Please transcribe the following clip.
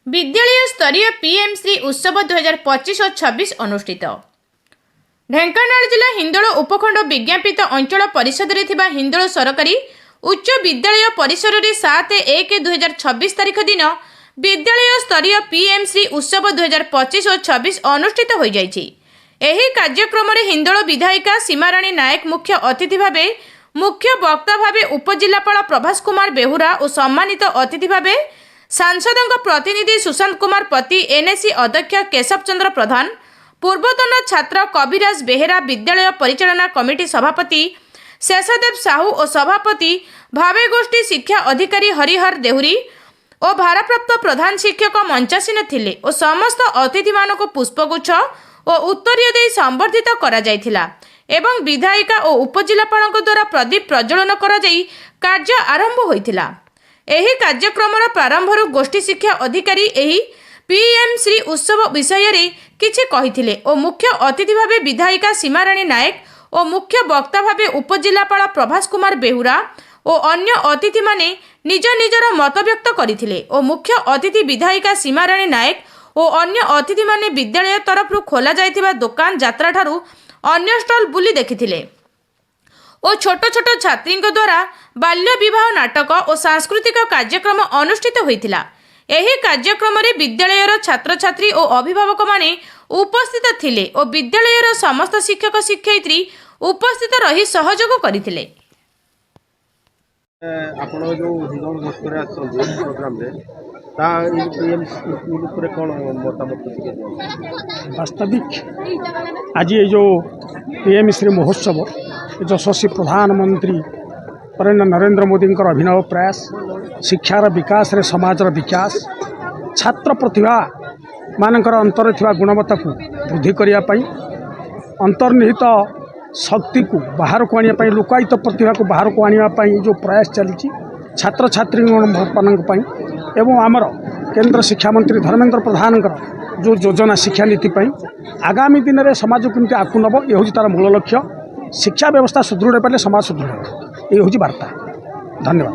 विद्यालय स्तरीय पीएम श्री उत्सव 2025 और 26 अनुष्ठित। ढेंकानाल जिला हिंदोल उपखंड विज्ञापित अंचल परिषद रे थिबा हिंदोल सरकारी उच्च विद्यालय परिसर रे 7/1/2026 तारीख दिन विद्यालय स्तरीय पीएम श्री उत्सव 2025 और 26 अनुष्ठित हो जाइछि। एही कार्यक्रम रे हिंदोल विधायिका सीमाराणी नायक मुख्य अतिथि भावे, मुख्य वक्ता भावे उपजिलापाल प्रभास कुमार बेहुरा और सम्मानित अतिथि भावे सांसदों प्रतिनिधि सुशांत कुमार पति, एनएसी अध्यक्ष केशव चंद्र प्रधान, पूर्वतन छात्र कविराज बेहेरा, विद्यालय परिचालना कमिटी सभापति शेषदेव साहू और सभापति भावे गोष्ठी शिक्षा अधिकारी हरिहर देहुरी और भारप्राप्त प्रधान शिक्षक मंचासीन थिले और समस्त अतिथि मानक पुष्पगुच्छ और उत्तरीय दे संबर्धित करा जायथिला एवं विधायिका और उपजिलापाल द्वारा प्रदीप प्रज्वलन करा जाई कार्य आरंभ होइथिला। एही कार्यक्रमर प्रारंभर गोष्ठी शिक्षा अधिकारी एही पीएम श्री उत्सव विषय रे किछि कहिथिले और मुख्य अतिथि भावे विधायिका सीमाराणी नायक और मुख्य वक्ता भावे उपजिलापाल प्रभास कुमार बेहुरा और अन्य अतिथि माने निज निजर मत व्यक्त करथिले और मुख्य अतिथि विधायिका सीमाराणी नायक और अन्य अतिथि माने विद्यालय तरफ खोला जायथिबा दुकान यात्रा ठारू अन्य स्टॉल बुली देखिथिले और छोट छोट छात्री द्वारा बाल्य विवाह नाटक और सांस्कृतिक कार्यक्रम अनुष्ठित होइथिला। एही कार्यक्रम रे विद्यालयर छात्र छात्री और अभिभावक माने उपस्थित थिले और विद्यालयर समस्त शिक्षक शिक्षयित्री उपस्थित रही सहयोग करथिले। आपण जो हिंदोल गोष्ठी आछन प्रोग्राम रे ता पीएम स्कूल ऊपर कोन मतामत दिए? वास्तविक आज ये जो पीएम श्री महोत्सव यशस्वी प्रधानमंत्री नरेंद्र मोदी अभिनव प्रयास शिक्षार विकास रे समाजर विकास छात्र प्रतिभा मानकर अंतर थिबा गुणवत्ता को वृद्धि करिया पई अंतर्निहित शक्ति को बाहर को आनिया पई लोकायत प्रतिभा को बाहर को आनिया पई जो प्रयास चली छात्र छात्री एवं आमर केंद्र शिक्षा मंत्री धर्मेंद्र प्रधान जो योजना शिक्षा नीति आगामी दिन में समाज को केमती आकु नब ये हूँ तार मूल लक्ष्य। शिक्षा व्यवस्था सुदृढ़ पाले समाज सुदृढ़, ये हूँ वार्ता। धन्यवाद।